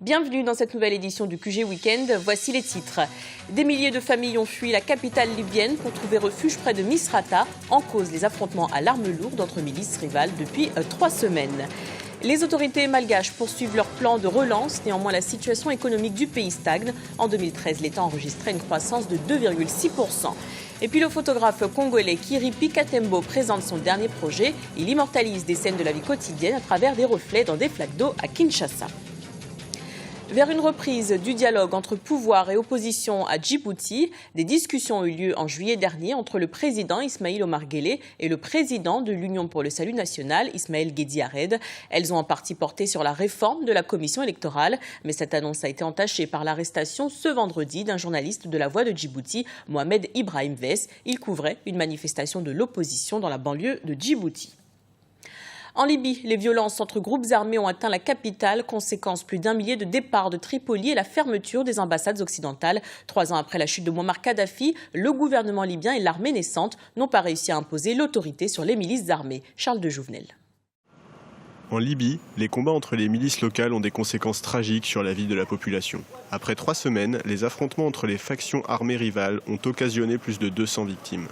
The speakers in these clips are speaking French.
Bienvenue dans cette nouvelle édition du QG Weekend. Voici les titres. Des milliers de familles ont fui la capitale libyenne pour trouver refuge près de Misrata. En cause, les affrontements à l'arme lourde entre milices rivales depuis 3 semaines. Les autorités malgaches poursuivent leur plan de relance. Néanmoins, la situation économique du pays stagne. En 2013, l'État enregistrait une croissance de 2,6%. Et puis le photographe congolais Kiripi Katembo présente son dernier projet. Il immortalise des scènes de la vie quotidienne à travers des reflets dans des flaques d'eau à Kinshasa. Vers une reprise du dialogue entre pouvoir et opposition à Djibouti, des discussions ont eu lieu en juillet dernier entre le président Ismaïl Omar Guelleh et le président de l'Union pour le salut national, Ismaël Guédi Ared. Elles ont en partie porté sur la réforme de la commission électorale, mais cette annonce a été entachée par l'arrestation ce vendredi d'un journaliste de La Voix de Djibouti, Mohamed Ibrahim Vess. Il couvrait une manifestation de l'opposition dans la banlieue de Djibouti. En Libye, les violences entre groupes armés ont atteint la capitale, conséquence plus d'1 millier de départs de Tripoli et la fermeture des ambassades occidentales. 3 ans après la chute de Mouammar Kadhafi, le gouvernement libyen et l'armée naissante n'ont pas réussi à imposer l'autorité sur les milices armées. Charles de Jouvenel. En Libye, les combats entre les milices locales ont des conséquences tragiques sur la vie de la population. Après 3 semaines, les affrontements entre les factions armées rivales ont occasionné plus de 200 victimes.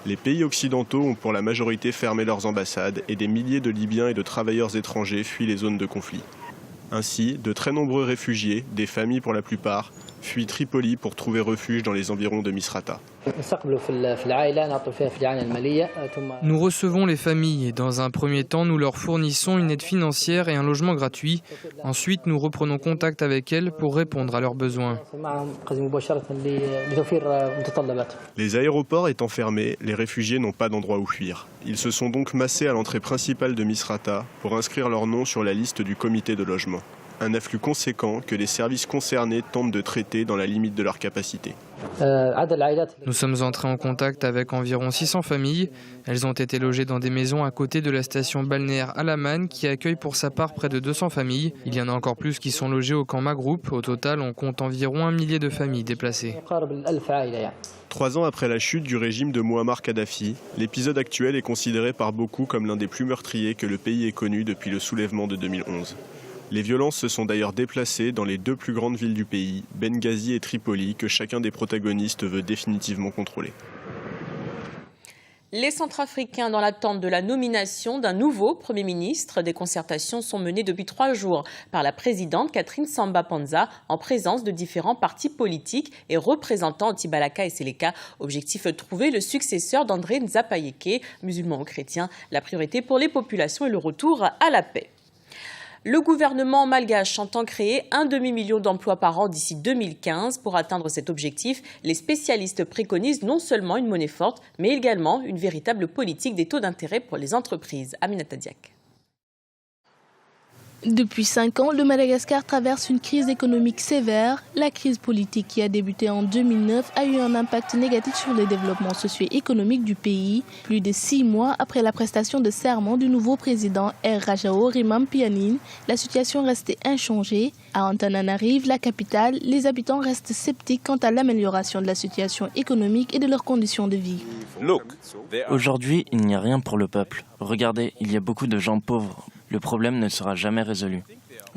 Les pays occidentaux ont pour la majorité fermé leurs ambassades et des milliers de Libyens et de travailleurs étrangers fuient les zones de conflit. Ainsi, de très nombreux réfugiés, des familles pour la plupart, fuient Tripoli pour trouver refuge dans les environs de Misrata. Nous recevons les familles et dans un premier temps, nous leur fournissons une aide financière et un logement gratuit. Ensuite, nous reprenons contact avec elles pour répondre à leurs besoins. Les aéroports étant fermés, les réfugiés n'ont pas d'endroit où fuir. Ils se sont donc massés à l'entrée principale de Misrata pour inscrire leur nom sur la liste du comité de logement. Un afflux conséquent que les services concernés tentent de traiter dans la limite de leur capacité. Nous sommes entrés en contact avec environ 600 familles. Elles ont été logées dans des maisons à côté de la station balnéaire Alaman qui accueille pour sa part près de 200 familles. Il y en a encore plus qui sont logées au camp Magroup. Au total, on compte environ 1 millier de familles déplacées. 3 ans après la chute du régime de Mouammar Kadhafi, l'épisode actuel est considéré par beaucoup comme l'un des plus meurtriers que le pays ait connu depuis le soulèvement de 2011. Les violences se sont d'ailleurs déplacées dans les 2 plus grandes villes du pays, Benghazi et Tripoli, que chacun des protagonistes veut définitivement contrôler. Les Centrafricains dans l'attente de la nomination d'un nouveau Premier ministre. Des concertations sont menées depuis 3 jours par la présidente Catherine Samba-Panza en présence de différents partis politiques et représentants Tibalaka et Seleka. Objectif, trouver le successeur d'André Nzapayeke, musulman ou chrétien. La priorité pour les populations est le retour à la paix. Le gouvernement malgache entend créer 1 demi-million d'emplois par an d'ici 2015. Pour atteindre cet objectif, les spécialistes préconisent non seulement une monnaie forte, mais également une véritable politique des taux d'intérêt pour les entreprises. Aminata Diak. Depuis 5 ans, le Madagascar traverse une crise économique sévère. La crise politique qui a débuté en 2009 a eu un impact négatif sur le développement socio-économique du pays. Plus de 6 mois après la prestation de serment du nouveau président R. Rajao Rimampianine, la situation restait inchangée. À Antananarive, la capitale, les habitants restent sceptiques quant à l'amélioration de la situation économique et de leurs conditions de vie. Aujourd'hui, il n'y a rien pour le peuple. Regardez, il y a beaucoup de gens pauvres. Le problème ne sera jamais résolu.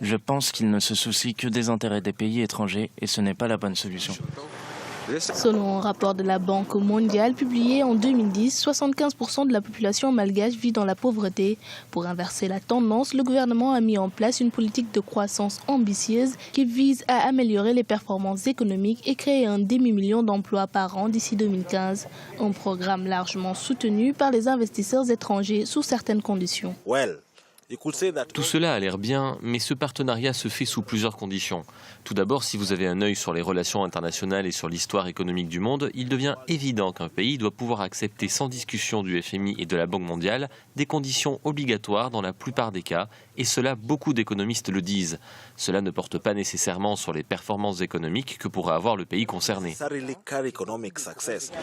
Je pense qu'ils ne se soucient que des intérêts des pays étrangers et ce n'est pas la bonne solution. Selon un rapport de la Banque mondiale publié en 2010, 75% de la population malgache vit dans la pauvreté. Pour inverser la tendance, le gouvernement a mis en place une politique de croissance ambitieuse qui vise à améliorer les performances économiques et créer 1 demi-million d'emplois par an d'ici 2015. Un programme largement soutenu par les investisseurs étrangers sous certaines conditions. Tout cela a l'air bien, mais ce partenariat se fait sous plusieurs conditions. Tout d'abord, si vous avez un œil sur les relations internationales et sur l'histoire économique du monde, il devient évident qu'un pays doit pouvoir accepter sans discussion du FMI et de la Banque mondiale des conditions obligatoires dans la plupart des cas, et cela beaucoup d'économistes le disent. Cela ne porte pas nécessairement sur les performances économiques que pourrait avoir le pays concerné.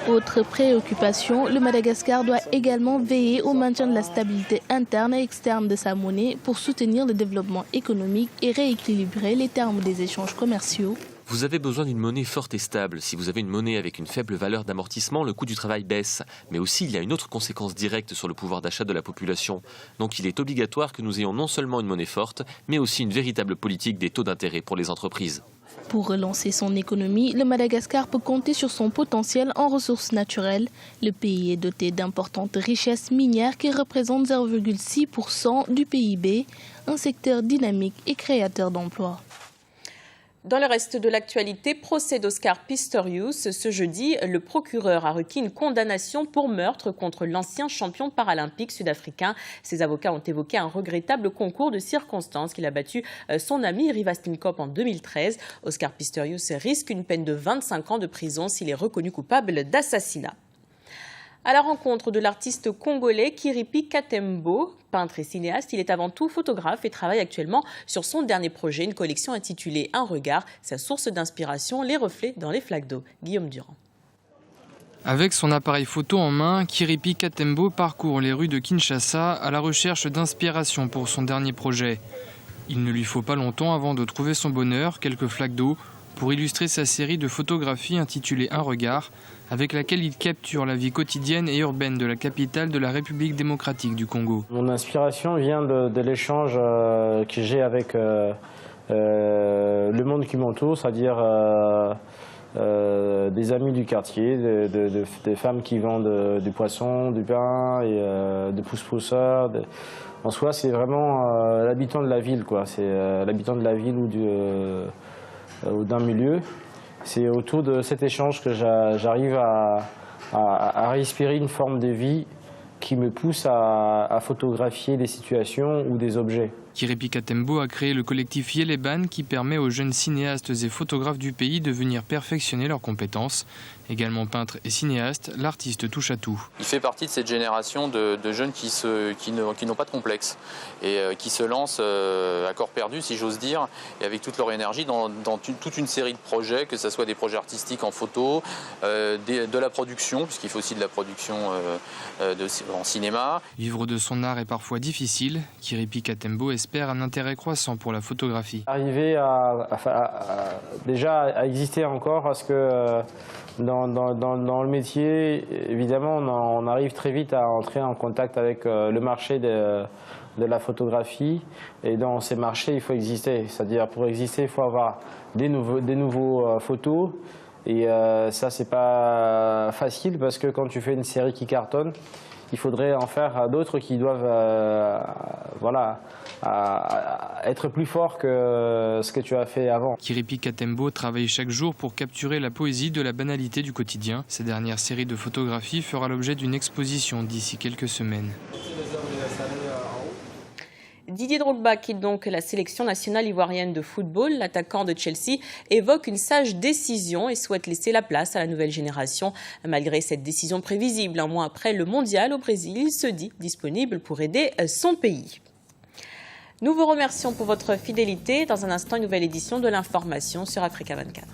Autre préoccupation, le Madagascar doit également veiller au maintien de la stabilité interne et externe de sa monnaie pour soutenir le développement économique et rééquilibrer les termes des échanges commerciaux. Vous avez besoin d'une monnaie forte et stable. Si vous avez une monnaie avec une faible valeur d'amortissement, le coût du travail baisse. Mais aussi, il y a une autre conséquence directe sur le pouvoir d'achat de la population. Donc il est obligatoire que nous ayons non seulement une monnaie forte, mais aussi une véritable politique des taux d'intérêt pour les entreprises. Pour relancer son économie, le Madagascar peut compter sur son potentiel en ressources naturelles. Le pays est doté d'importantes richesses minières qui représentent 0,6% du PIB, un secteur dynamique et créateur d'emplois. Dans le reste de l'actualité, procès d'Oscar Pistorius. Ce jeudi, le procureur a requis une condamnation pour meurtre contre l'ancien champion paralympique sud-africain. Ses avocats ont évoqué un regrettable concours de circonstances qu'il a battu son ami Riva Steenkop en 2013. Oscar Pistorius risque une peine de 25 ans de prison s'il est reconnu coupable d'assassinat. À la rencontre de l'artiste congolais Kiripi Katembo, peintre et cinéaste, il est avant tout photographe et travaille actuellement sur son dernier projet, une collection intitulée Un regard. Sa source d'inspiration, les reflets dans les flaques d'eau. Guillaume Durand. Avec son appareil photo en main, Kiripi Katembo parcourt les rues de Kinshasa à la recherche d'inspiration pour son dernier projet. Il ne lui faut pas longtemps avant de trouver son bonheur, quelques flaques d'eau, pour illustrer sa série de photographies intitulée Un regard, avec laquelle il capture la vie quotidienne et urbaine de la capitale de la République démocratique du Congo. Mon inspiration vient de l'échange que j'ai avec le monde qui m'entoure, c'est-à-dire des amis du quartier, des femmes qui vendent du poisson, du pain, et des pousse-pousseurs. En soi, c'est vraiment l'habitant de la ville, quoi. C'est l'habitant de la ville ou d'un milieu. C'est autour de cet échange que j'arrive à respirer une forme de vie qui me pousse à photographier des situations ou des objets. Kiripi Katembo a créé le collectif Yeleban qui permet aux jeunes cinéastes et photographes du pays de venir perfectionner leurs compétences. Également peintre et cinéaste, l'artiste touche à tout. Il fait partie de cette génération de jeunes qui n'ont pas de complexe et qui se lancent à corps perdu, si j'ose dire, et avec toute leur énergie dans toute une série de projets, que ce soit des projets artistiques en photo, de la production, puisqu'il faut aussi de la production en cinéma. Vivre de son art est parfois difficile. Kiripi Katembo espère un intérêt croissant pour la photographie. Arriver déjà à exister encore, parce que dans le métier, évidemment, on arrive très vite à entrer en contact avec le marché de la photographie. Et dans ces marchés, il faut exister. C'est-à-dire, pour exister, il faut avoir des nouveaux photos. Et ça, c'est pas facile, parce que quand tu fais une série qui cartonne, il faudrait en faire d'autres qui doivent être plus forts que ce que tu as fait avant. Kiripi Katembo travaille chaque jour pour capturer la poésie de la banalité du quotidien. Sa dernière série de photographies fera l'objet d'une exposition d'ici quelques semaines. Didier Drogba quitte donc la sélection nationale ivoirienne de football. L'attaquant de Chelsea évoque une sage décision et souhaite laisser la place à la nouvelle génération. Malgré cette décision prévisible, un mois après le mondial au Brésil, il se dit disponible pour aider son pays. Nous vous remercions pour votre fidélité. Dans un instant, une nouvelle édition de l'information sur Africa 24.